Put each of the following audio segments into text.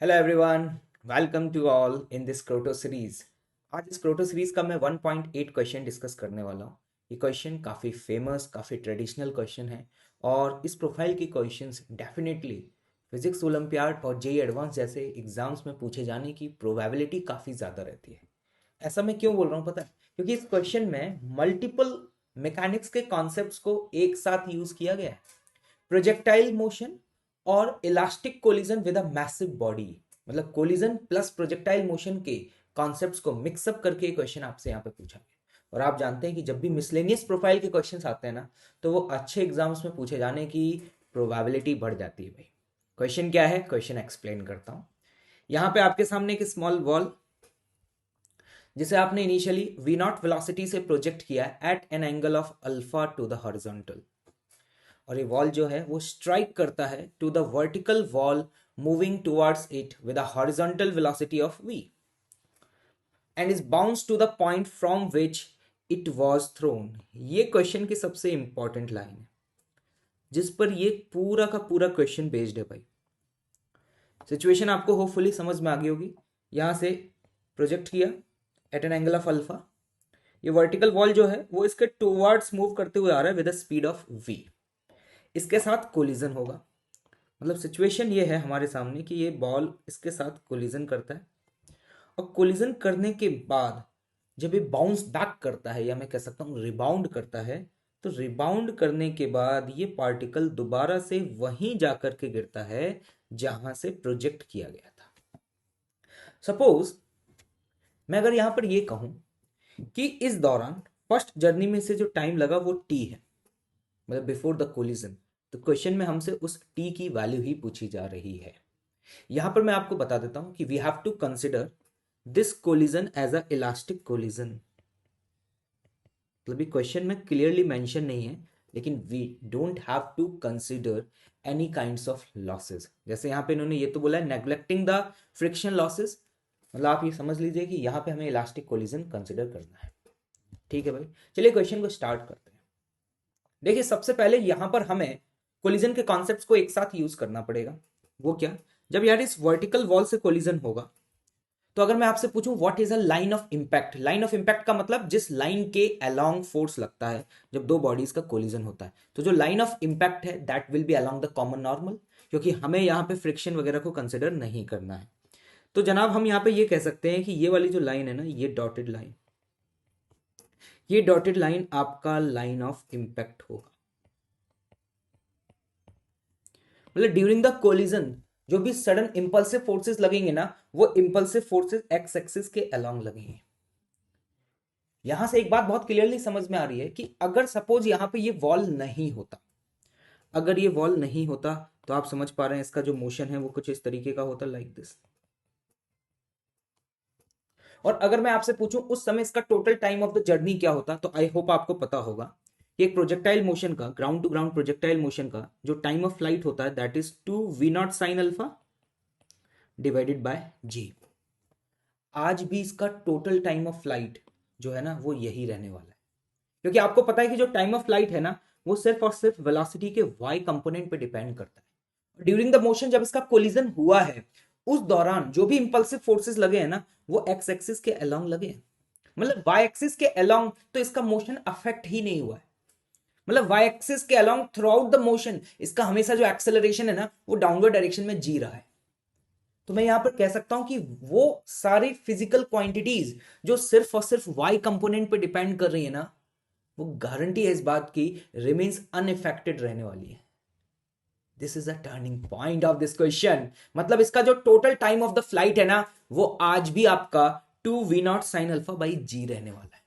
Hello everyone, welcome to all in this क्रोटो series. आज इस क्रोटो सीरीज का मैं 1.8 क्वेश्चन डिस्कस करने वाला हूँ। ये क्वेश्चन काफ़ी फेमस, काफ़ी ट्रेडिशनल क्वेश्चन है और इस प्रोफाइल के क्वेश्चंस डेफिनेटली फिजिक्स ओलंपियाड और जेई एडवांस जैसे एग्जाम्स में पूछे जाने की प्रोबेबिलिटी काफ़ी ज़्यादा रहती है। ऐसा मैं क्यों बोल रहा हूँ पता है? क्योंकि इस क्वेश्चन में मल्टीपल मैकेनिक्स के कॉन्सेप्ट्स को एक साथ यूज़ किया गया है। प्रोजेक्टाइल मोशन और elastic collision with a massive body, मतलब कोलिजन प्लस प्रोजेक्टाइल मोशन के कॉन्सेप्ट्स को मिक्सअप करके क्वेश्चन आपसे यहाँ पे पूछा गया। और आप जानते हैं कि जब भी मिसलेनियस प्रोफाइल के क्वेश्चंस आते हैं ना, तो वो अच्छे एग्जाम्स में पूछे जाने की प्रोबेबिलिटी बढ़ जाती है भाई। क्वेश्चन क्या है, क्वेश्चन एक्सप्लेन करता हूँ। यहाँ पे आपके सामने एक स्मॉल बॉल जिसे आपने इनिशियली वी नॉट वेलोसिटी से प्रोजेक्ट किया at an angle of alpha to the horizontal, और ये वॉल जो है वो स्ट्राइक करता है to the vertical wall moving towards it with a horizontal velocity of v and is bounce to the point from which it was thrown. ये question की सबसे इंपॉर्टेंट लाइन है जिस पर ये पूरा का पूरा क्वेश्चन बेस्ड है भाई। सिचुएशन आपको होपफुली समझ में आ गई होगी। यहां से प्रोजेक्ट किया at an angle of alpha, ये वर्टिकल वॉल जो है वो इसके टूवर्ड्स मूव करते हुए आ रहा है with the speed of v। इसके साथ कोलिजन होगा, मतलब सिचुएशन ये है हमारे सामने कि ये बॉल इसके साथ कोलिजन करता है और कोलिजन करने के बाद जब ये बाउंस बैक करता है, या मैं कह सकता हूँ रिबाउंड करता है, तो रिबाउंड करने के बाद ये पार्टिकल दोबारा से वहीं जाकर के गिरता है जहां से प्रोजेक्ट किया गया था। सपोज मैं अगर यहां पर ये कहूं कि इस दौरान फर्स्ट जर्नी में से जो टाइम लगा वो टी है, मतलब बिफोर द कोलिजन, तो क्वेश्चन में हमसे उस टी की वैल्यू ही पूछी जा रही है। यहां पर मैं आपको बता देता हूं कि we have to consider this collision as a elastic collision. मतलब ये क्वेश्चन में क्लियरली मेंशन नहीं है, लेकिन we don't have to consider any kinds of losses. जैसे यहां पे इन्होंने ये तो बोला है नेग्लेक्टिंग द फ्रिक्शन लॉसेस, मतलब आप ये समझ लीजिए कि यहां पे हमें इलास्टिक कोलिजन कंसिडर करना है। ठीक है भाई, चलिए क्वेश्चन को स्टार्ट करते हैं। देखिए सबसे पहले यहां पर हमें कोलिजन के कॉन्सेप्ट्स को एक साथ यूज करना पड़ेगा। वो क्या? जब यार इस वर्टिकल वॉल से कोलिजन होगा, तो अगर मैं आपसे पूछूं what is a line of impact, line of impact का मतलब जिस लाइन के अलोंग फोर्स लगता है जब दो बॉडीज का कोलिजन होता है, तो जो लाइन ऑफ इंपैक्ट है that will be along the common normal, क्योंकि हमें यहां पे फ्रिक्शन वगैरह को कंसिडर नहीं करना है। तो जनाब हम यहां पे ये कह सकते हैं कि ये वाली जो लाइन है ना, ये डॉटेड लाइन, ये डॉटेड लाइन आपका लाइन ऑफ इंपैक्ट होगा। मतलब ड्यूरिंग द कोलिजन जो भी सडन इंपल्सिव फोर्सेस लगेंगे ना, वो इंपल्सिव फोर्सेस एक्स एक्सिस के अलोंग लगेंगे। यहां से एक बात बहुत क्लियरली समझ में आ रही है कि अगर सपोज यहां पे ये वॉल नहीं होता, अगर ये वॉल नहीं होता, तो आप समझ पा रहे हैं इसका जो मोशन है वो कुछ इस तरीके का होता, लाइक दिस। और अगर मैं आपसे पूछूं उस समय इसका total time of the journey क्या होता, तो आई होप आपको पता होगा कि एक प्रोजेक्टाइल मोशन का, ground to ground projectile motion का जो टाइम ऑफ फ्लाइट होता है that is 2v0 sin alpha divided by g. आज भी इसका टोटल टाइम ऑफ फ्लाइट जो है ना वो यही रहने वाला है, क्योंकि आपको पता है कि जो टाइम ऑफ फ्लाइट है ना वो सिर्फ और सिर्फ वेलोसिटी के वाई कंपोनेंट पे डिपेंड करता है। ड्यूरिंग द मोशन जब इसका कोलिजन हुआ है, उस दौरान जो भी इंपल्सिव फोर्सेस लगे हैं ना वो एक्स एक्सिस के अलोंग लगे हैं, मतलब वाई एक्सिस के अलोंग, तो इसका मोशन अफेक्ट ही नहीं हुआ है। मतलब वाई एक्सिस के along through out the motion इसका हमेशा जो एक्सेलरेशन है ना वो डाउनवर्ड डायरेक्शन में जी रहा है। तो मैं यहां पर कह सकता हूं कि वो सारी फिजिकल क्वांटिटीज जो सिर्फ और सिर्फ वाई कंपोनेंट पे डिपेंड कर रही है ना, वो गारंटी है इस बात की रिमेन्स अनइफेक्टेड रहने वाली है। This is the turning point of this question. मतलब इसका जो total time of the flight है ना वो आज भी आपका 2v0 sin अल्फा/g रहने वाला है।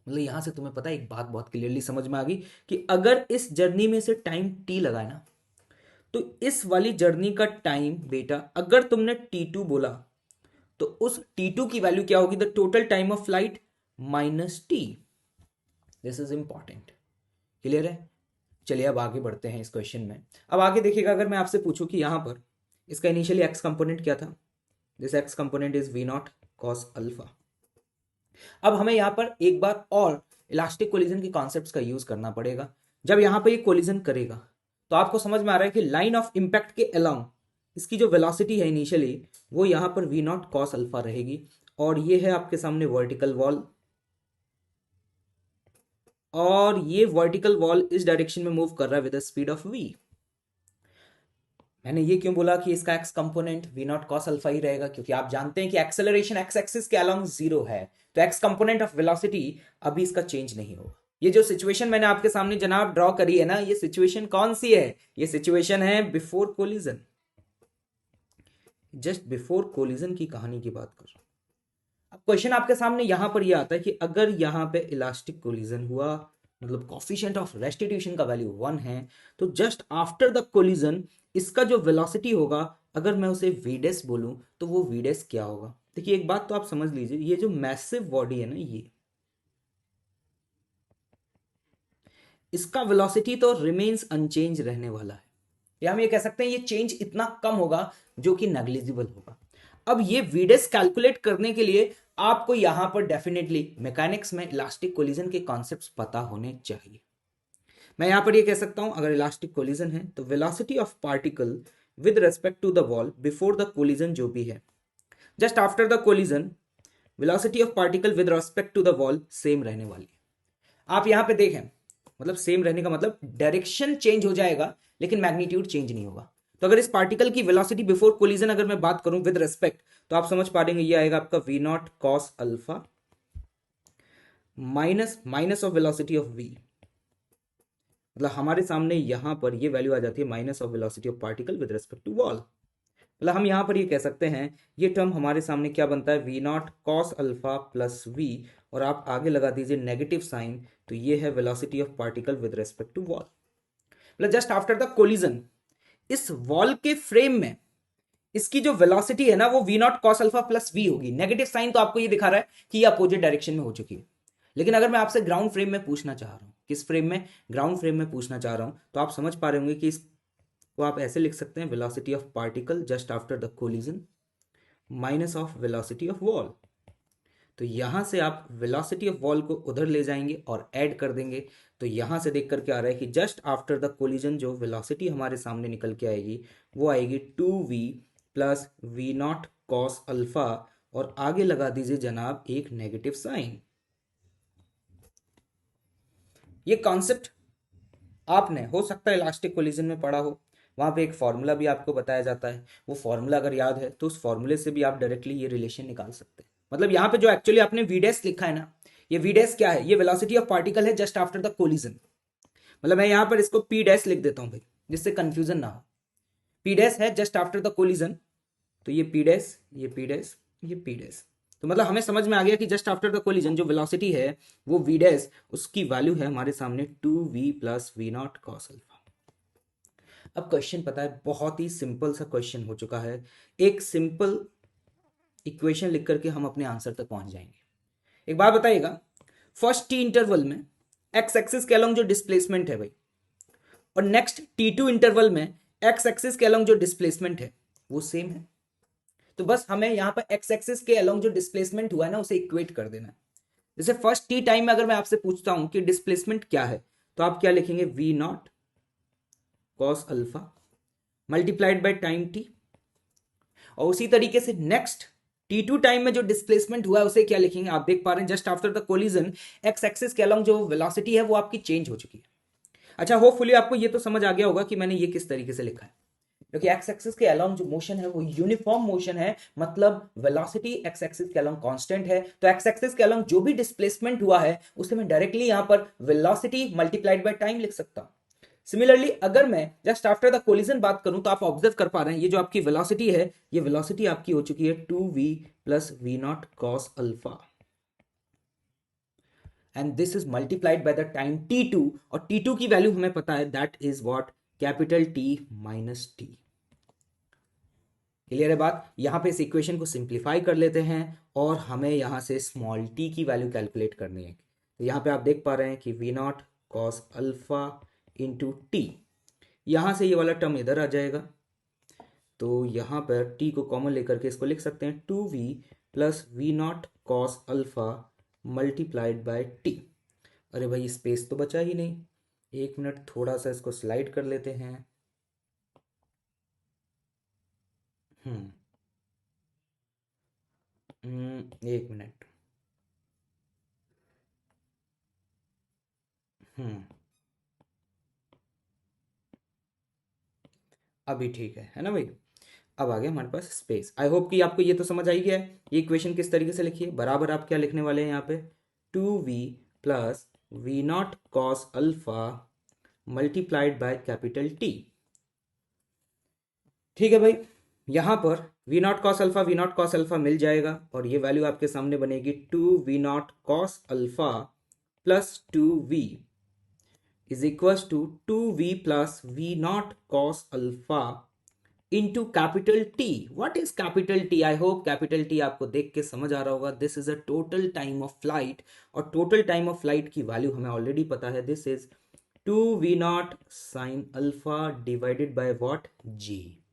मतलब यहां से तुम्हें पता है एक बात बहुत क्लियरली समझ में आ गई कि अगर इस जर्नी में से टाइम t लगा है ना, तो इस वाली जर्नी का टाइम बेटा अगर तुमने t2 बोला, तो उस t2 की वैल्यू क्या होगी? The total time of flight minus T. This is important. Clear है? चलिए अब आगे बढ़ते हैं इस क्वेश्चन में। अब आगे देखिएगा, अगर मैं आपसे पूछूं कि यहां पर इसका इनिशियली एक्स कंपोनेंट क्या था, this x component is v0 cos alpha. अब हमें यहां पर एक बार और इलास्टिक कोलिजन के कॉन्सेप्ट्स का यूज करना पड़ेगा। जब यहां पर ये कोलिजन करेगा तो आपको समझ में आ रहा है कि लाइन ऑफ इंपैक्ट के अलोंग इसकी जो वेलोसिटी है इनिशियली वो यहाँ पर वी नॉट कॉस अल्फा रहेगी, और ये है आपके सामने वर्टिकल वॉल, और ये वर्टिकल वॉल इस डायरेक्शन में मूव कर रहा है with the speed of v. मैंने ये क्यों बोला कि इसका x component v naught cos alpha ही रहेगा, क्योंकि आप जानते हैं कि एक्सेलरेशन एक्स एक्सिस के अलोंग जीरो है, तो एक्स कंपोनेंट ऑफ वेलोसिटी अभी इसका चेंज नहीं होगा। ये जो सिचुएशन मैंने आपके सामने जनाब ड्रॉ करी है ना, ये सिचुएशन कौन सी है? ये सिचुएशन है before collision, just before collision की कहानी की बात कर रहा हूं। अब क्वेश्चन आपके सामने यहां पर ये आता है कि अगर यहां पे इलास्टिक कोलिजन हुआ, मतलब कोफिशिएंट ऑफ रेस्टिट्यूशन का वैल्यू 1 है, तो जस्ट आफ्टर द कोलिजन इसका जो वेलोसिटी होगा, अगर मैं उसे वी डेस बोलूं तो वो वी डेस क्या होगा? देखिए एक बात तो आप समझ लीजिए, ये जो मैसिव बॉडी है ना, ये इसका वेलोसिटी तो रिमेन्स अनचेंज रहने वाला है, या हम ये कह सकते हैं ये चेंज इतना कम होगा जो कि नेग्लिजिबल होगा। अब ये वीडेस कैलकुलेट करने के लिए आपको यहां पर डेफिनेटली मैकेनिक्स में इलास्टिक कोलिजन के कॉन्सेप्ट्स पता होने चाहिए। मैं यहां पर ये कह सकता हूं, अगर इलास्टिक कोलिजन है तो velocity of particle with respect to the wall before the collision जो भी है, just after the collision velocity of particle with respect to the wall same रहने वाली है। आप यहां पे देखें, मतलब सेम रहने का मतलब डायरेक्शन चेंज हो जाएगा लेकिन मैग्नीट्यूड चेंज नहीं होगा। तो अगर इस पार्टिकल की वेलोसिटी बिफोर कोलिजन अगर मैं बात करूं विद रेस्पेक्ट, तो आप समझ पा रहे ये आएगा आपका v naught cos alpha minus minus of velocity of v, मतलब हमारे सामने यहां पर ये वैल्यू आ जाती है minus of velocity of particle with respect to wall. मतलब हम यहां पर ये कह सकते हैं ये टर्म हमारे सामने क्या बनता है, v naught cos alpha plus v, और आप आगे लगा दीजिए नेगेटिव साइन, तो ये है velocity of particle with respect to wall. मतलब जस्ट आफ्टर द कोलिजन इस वॉल के फ्रेम में इसकी जो वेलोसिटी है ना वो v naught cos alpha plus v होगी। नेगेटिव साइन तो आपको ये दिखा रहा है कि ये अपोजिट डायरेक्शन में हो चुकी है। लेकिन अगर मैं आपसे ग्राउंड फ्रेम में पूछना चाह रहा हूं, किस फ्रेम में? ग्राउंड फ्रेम में पूछना चाह रहा हूं, तो आप समझ पा रहे होंगे कि इसको आप ऐसे लिख सकते हैं, velocity of particle just after the collision minus of velocity of wall. तो यहां से आप वेलोसिटी ऑफ वॉल को उधर ले जाएंगे और ऐड कर देंगे, तो यहां से देख करके आ रहा है कि जस्ट आफ्टर द कोलिजन जो वेलोसिटी हमारे सामने निकल के आएगी वो आएगी 2v plus v naught cos alpha, और आगे लगा दीजिए जनाब एक नेगेटिव साइन। ये कॉन्सेप्ट आपने हो सकता है इलास्टिक कोलिजन में पढ़ा हो, वहां पे एक फॉर्मूला भी आपको बताया जाता है, वो फॉर्मूला अगर याद है तो उस फॉर्मूले से भी आप डायरेक्टली ये रिलेशन निकाल सकते हैं। मतलब यहाँ पे जो एक्चुअली आपने वीडेस लिखा है ना, ये वीडेस क्या है? ये वेलोसिटी ऑफ पार्टिकल है जस्ट आफ्टर द कोलिजन। मतलब मैं यहाँ पर इसको पी डैश लिख देता हूँ भाई, जिससे कंफ्यूजन ना हो। पी डैश है जस्ट आफ्टर द कोलिजन, तो ये पी डैश, ये पी डैश, ये पी डैश। तो मतलब हमें समझ में आ गया कि जस्ट आफ्टर द कोलिजन जो वेलोसिटी है वो वी डैश, उसकी वैल्यू है हमारे सामने 2v plus v naught cos alpha. अब क्वेश्चन पता है बहुत ही सिंपल सा क्वेश्चन हो चुका है, एक सिंपल इक्वेशन लिख करके हम अपने आंसर तक पहुंच जाएंगे। एक बात बताइएगा, फर्स्ट टी इंटरवल में एक्स एक्सिस के अलोंग जो डिस्प्लेसमेंट है भाई, और नेक्स्ट T2 इंटरवल में एक्स एक्सिस के अलोंग जो डिस्प्लेसमेंट है वो सेम है। तो बस हमें यहां पर एक्स एक्सिस के अलोंग जो डिस्प्लेसमेंट हुआ है ना उसे इक्वेट कर देना है। जैसे फर्स्ट टी टाइम में अगर मैं आपसे पूछता हूं कि डिस्प्लेसमेंट क्या है, तो आप क्या लिखेंगे? V naught cos alpha multiplied by time t. और उसी तरीके से नेक्स्ट T2 टाइम में जो डिस्प्लेसमेंट हुआ है उसे क्या लिखेंगे? आप देख पा रहे हैं just after the collision x axis के अलोंग जो वेलोसिटी है वो आपकी चेंज हो चुकी है। अच्छा, होपफुली आपको ये तो समझ आ गया होगा कि मैंने ये किस तरीके से लिखा है, क्योंकि एक्स एक्सिस के अलोंग जो मोशन है वो यूनिफॉर्म मोशन है, मतलब वेलोसिटी एक्स एक्सिस के अलोंग कांस्टेंट है, तो एक्स एक्सिस के अलोंग जो भी डिस्प्लेसमेंट हुआ है उसे मैं डायरेक्टली यहां पर वेलोसिटी मल्टीप्लाइड बाय टाइम लिख सकता हूं। सिमिलरली अगर मैं जस्ट आफ्टर द कोलिजन बात करूं, तो आप ऑब्जर्व कर पा रहे हैं ये जो आपकी वेलोसिटी है, ये वेलोसिटी आपकी हो चुकी है 2v plus v naught cos alpha, and this is multiplied by the time t2, और t2 की वैल्यू हमें पता है that is what, capital T minus t. Clear है बात? यहां पे इस इक्वेशन को सिंप्लीफाई कर लेते हैं और हमें यहां से स्मॉल t की वैल्यू कैलकुलेट करनी है। तो यहां पे आप देख पा रहे हैं कि v naught cos alpha into t, यहां से ये वाला टर्म इधर आ जाएगा, तो यहां पर t को कॉमन लेकर के इसको लिख सकते हैं 2v plus v naught cos alpha multiplied by t. अरे भाई स्पेस तो बचा ही नहीं, एक मिनट थोड़ा सा इसको स्लाइड कर लेते हैं। हम्म एक मिनट। हम्म अभी ठीक है ना भाई। अब आ गया हमारे पास स्पेस। आई होप कि आपको ये तो समझ आई गया है ये इक्वेशन किस तरीके से लिखी है। बराबर आप क्या लिखने वाले हैं यहाँ पे, 2v plus v naught cos alpha multiplied by capital t. ठीक है भाई, यहाँ पर वी नॉट कॉस अल्फा मिल जाएगा और ये वैल्यू आपके सामने बनेगी 2v naught cos alpha plus 2v is equals to 2v plus v naught cos alpha into capital t. What is capital t? I hope capital t आपको देख के समझ आ रहा होगा। This is a total time of flight, और total time of flight की value हमें ऑलरेडी पता है। This is 2v naught sine alpha divided by what, g.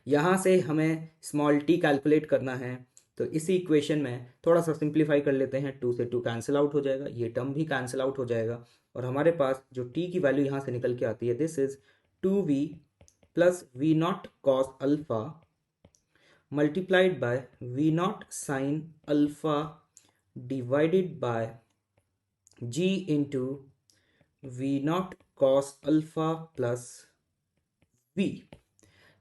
यहाँ से हमें स्मॉल टी कैलकुलेट करना है, तो इसी इक्वेशन में थोड़ा सा सिंप्लीफाई कर लेते हैं। 2 से 2 कैंसिल आउट हो जाएगा, ये टर्म भी कैंसिल आउट हो जाएगा, और हमारे पास जो टी की वैल्यू यहाँ से निकल के आती है, this is 2v plus v naught cos alpha multiplied by v naught sine alpha divided by g into v naught cos alpha plus v.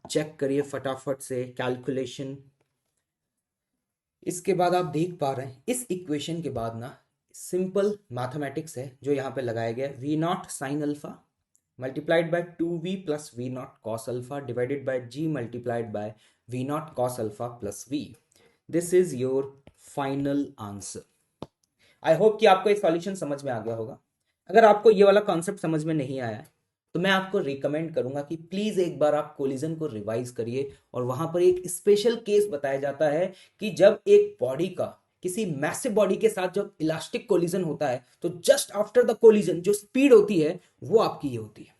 Check करिए फटाफट से कैलकुलेशन। इसके बाद आप देख पा रहे हैं इस इक्वेशन के बाद ना सिंपल मैथमेटिक्स है जो यहाँ पे लगाया गया है। V naught sine alpha multiplied by 2v plus v naught cos alpha divided by g multiplied by v naught cos alpha plus v. This is your final answer. I hope कि आपको एक सॉल्यूशन समझ में आ गया होगा। अगर आपको ये वाला कॉन्सेप्ट समझ में नहीं आया तो मैं आपको रिकमेंड करूंगा कि प्लीज एक बार आप कोलिजन को रिवाइज करिए, और वहां पर एक स्पेशल केस बताया जाता है कि जब एक बॉडी का किसी मैसिव बॉडी के साथ जब इलास्टिक कोलिजन होता है तो जस्ट आफ्टर द कोलिजन जो स्पीड होती है वो आपकी ये होती है।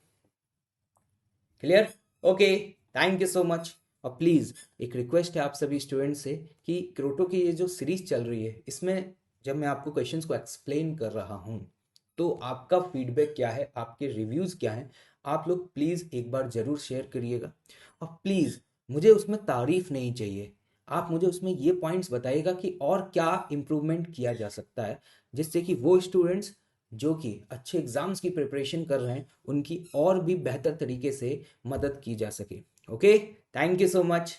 Clear? Okay, thank you so much. और प्लीज एक रिक्वेस्ट है आप सभी स्टूडेंट से कि क्रोटो की ये जो सीरीज चल रही है इसमें जब मैं आपको क्वेश्चंस को एक्सप्लेन कर रहा हूं तो आपका फीडबैक क्या है, आपके रिव्यूज क्या हैं, आप लोग प्लीज एक बार जरूर शेयर करिएगा। और प्लीज मुझे उसमें तारीफ नहीं चाहिए, आप मुझे उसमें ये पॉइंट्स बताइएगा कि और क्या इम्प्रूवमेंट किया जा सकता है, जिससे कि वो स्टूडेंट्स जो कि अच्छे एग्जाम्स की प्रिपरेशन कर रहे हैं उनकी और भी बेहतर तरीके से मदद की जा सके। Okay, thank you so much.